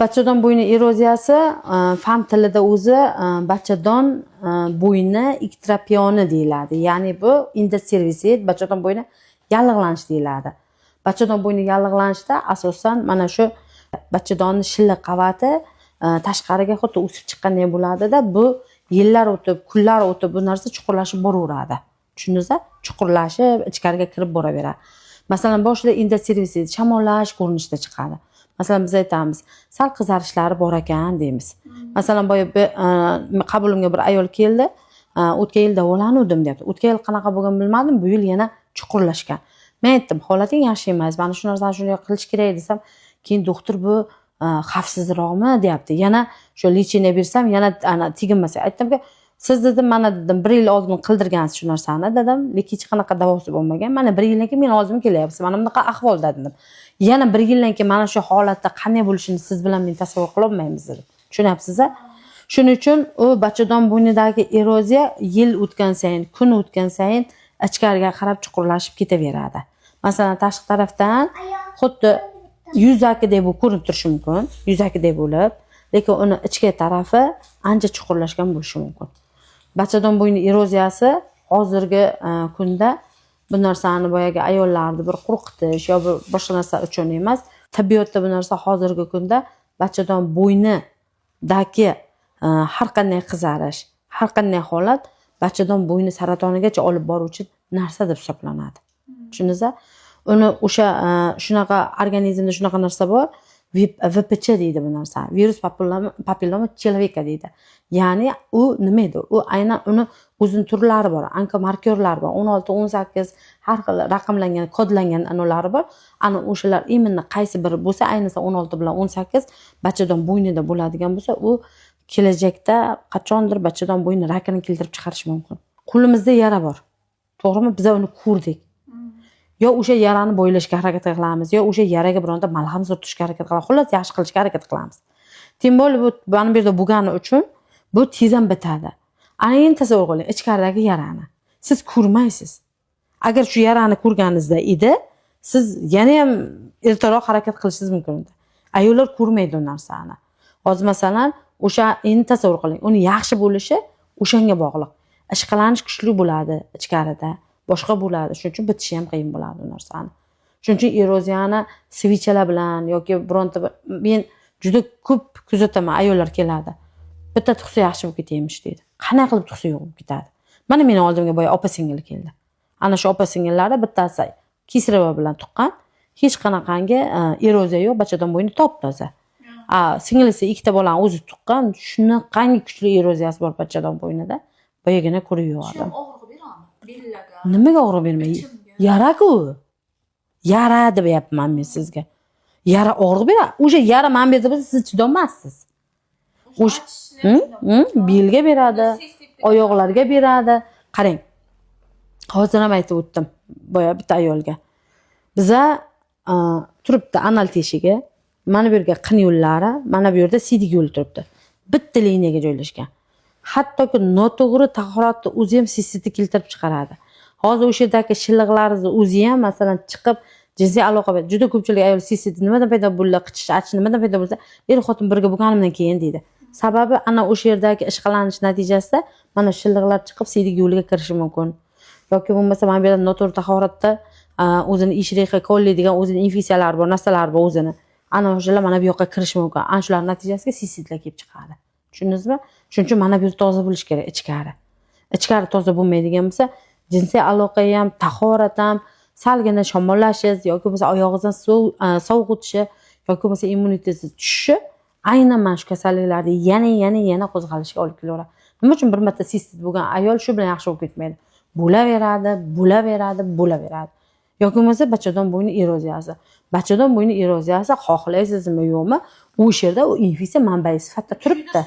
Bachadon bo'yni eroziyasi fan tilida o'zi bachadon bo'yni iktropioni deyiladi. Ya'ni bu indoservisit bachadon bo'yni yallig'lanish deyiladi. Bachadon bo'yni yallig'lanishda asosan mana shu bachadonni shilliq qavati tashqariga xuddi o'sib chiqqanday bo'ladi-da, bu yillar o'tib, kunlar o'tib bu narsa chuqurlashib boraveradi. Tushundingizmi? Chuqurlashib, ichkariga kirib boraveradi. Masalan, boshida indoservisit shamollash ko'rinishida chiqadi. Masalan, biz aytamiz, sal qizarishlari bor ekan deymiz. Masalan, boya qabulimga bir ayol keldi, o'tgan yil davolanuvdim deyapti. O'tgan yil qanaqa bo'lgan bilmadim, bu yil yana chuqurlashgan. Men aytdim, holating yaxshi emas, mana shu narsani shunday qilish kerak desam, keyin doktor bu xavfsizroqmi deyapti. Yana shu lecheniya bersam, yana teginmasa. Aytdimki, siz dedim, mana dedim, 1 yil oldin qildirgansiz shu narsani dedim, lekin hech qanaqa davosi bo'lmagan. Mana 1 yildan keyin men oldimga kelyapsiz. Mana bunaqa ahvolda dedim. Yana 1 yildan keyin mana shu holatda qanday bo'lishini siz bilan men tasavvur qila olmaymiz dedim. Tushunyapsiz-a? Shuning uchun u bachadon bo'ynidagi eroziya yil o'tgan sayin, kun o'tgan sayin ichkariga qarab chuqurlashib ketaveradi. Masalan, tashqi tarafdan xuddi yuzakidek bo'lib ko'rinib turishi mumkin, yuzakidek bo'lib, lekin uni ichki tarafi ancha chuqurlashgan bo'lishi mumkin. Bachadon bo'yni eroziyasi hozirgi kunda bu narsani boyagi ayollarni bir qo'rqitish yo boshqa narsa uchun emas, tabiatda bu narsa hozirgi kunda bachadon bo'ynidagi har qanday qizarish, har qanday holat bachadon bo'yni saratonigacha olib boruvchi narsa deb hisoblanadi. Tushundingizmi? Uni o'sha shunaqa organizmda shunaqa narsa bor, VPC deydi bu narsa. Virus papilloma человека deydi. Ya'ni u nima edi? U aynan uni o'zini turlari bor, onkomarkerlar bor. 16, 18 har xil raqamlangan, kodlangan anolari bor. Ana o'shalar imенно qaysi biri bo'lsa, ayniqsa 16 bilan 18 bachadon bo'ynida bo'ladigan bo'lsa, u kelajakda qachondir bachadon bo'yni rakini keltirib chiqarishi mumkin. Qo'limizda yara bor. To'g'rimi? Biz uni ko'rdik. Yo o'sha yarani bo'ylashga harakat qilamiz, yo o'sha yaraga bironta malham surtishga harakat qilamiz. Xullas, yaxshi qilishga harakat qilamiz. Tim bo'lib bu mana bu yerda bo'lgani uchun bu tezam bitadi. Ana endi tasavvur qiling, ichkaridagi yarani. Siz ko'rmaysiz. Agar shu yarani ko'rganingizda edi, siz yana ham ertaroq harakat qilishingiz mumkin edi. Ayollar ko'rmaydi u narsani. Hozir masalan, o'sha endi tasavvur qiling, uni yaxshi bo'lishi o'shanga bog'liq. Ishqalanish kuchli bo'ladi ichkarida. Boshqa bo'ladi. Shuning uchun bitishi ham qiyin bo'ladi u narsani. Shuning uchun eroziyani svichalar bilan yoki bironta men juda ko'p kuzataman, ayollar keladi. Bitta tuxsi yaxshi bo'lib ketaymish deydi. Qanday qilib tuxsi yo'q bo'lib ketadi? Mana meni oldimga boya opa-singil keldi. Ana shu opa-singillari bittasi kisrova bilan tuqqan, hech qanaqangi eroziya yo'q, bachadon bo'yni top-toza. Singilisi ikkita bolani o'zi tuqqan, shunaqangi kuchli eroziyasi bor bachadon bo'ynida. Boyagina ko'rib yo'qdim. Nimaga og'riq bermaydi? Yara-ku. Yara deyapman men sizga. Yara og'riq beradi. O'sha yara men berdi bo'lsa siz chidolmassiz. O'sha belga beradi, oyoqlarga beradi. Qarang. Hozir ham aytib o'tdim boya bitta ayolga. Biza turibdi anal teshigi, mana bu yerga qin yo'llari, mana bu yerda siydik yo'li turibdi. Bitta liniyaga joylashgan. Hattoki noto'g'ri tahoratni o'zi ham sissitni keltirib chiqaradi. Hozir o'sha yerdagi shilliqlaringizni o'zi ham masalan chiqib jinsiy aloqa bilan juda ko'pchilik ayol sissit nimadan paydo bo'ldi, qichish, achish nimadan paydo bo'lsa, er xotin birga bo'lganimdan keyin deydi. Sababi ana o'sha yerdagi ishqalanish natijasida mana shilliqlar chiqib siydik yo'liga kirishi mumkin. Yoki bo'lmasa mana bu yerda noto'g'ri tahoratda o'zini ishriqi, kolli degan o'zini infeksiyalar bor, narsalar bor o'zini. Ana o'shalar mana bu yoqqa kirishi mumkin. Ana shular natijasiga sissitlar kelib chiqadi. Tushundingizmi? Shuning uchun mana bu yer toza bo'lish kerak ichkari. Ichkari toza bo'lmaydigan bo'lsa, jinsiy aloqa ham, tahorat ham, salgina shamollashingiz yoki bo'lmasa oyog'ingizdan sovuq o'tishi yoki bo'lmasa immunitetni tushishi aynan mana shu kasalliklarni yana qo'zg'alishga olib kelaveradi. Nima uchun bir marta sistit bo'lgan ayol shu bilan yaxshi bo'lib ketmaydi? Bo'laveradi. Yoki bo'lmasa bachadon bo'yni eroziyasi. Bachadon bo'yni eroziyasi xohlaysizmi yo'qmi, o'sha yerda u infeksiya manbai sifatida turibdi.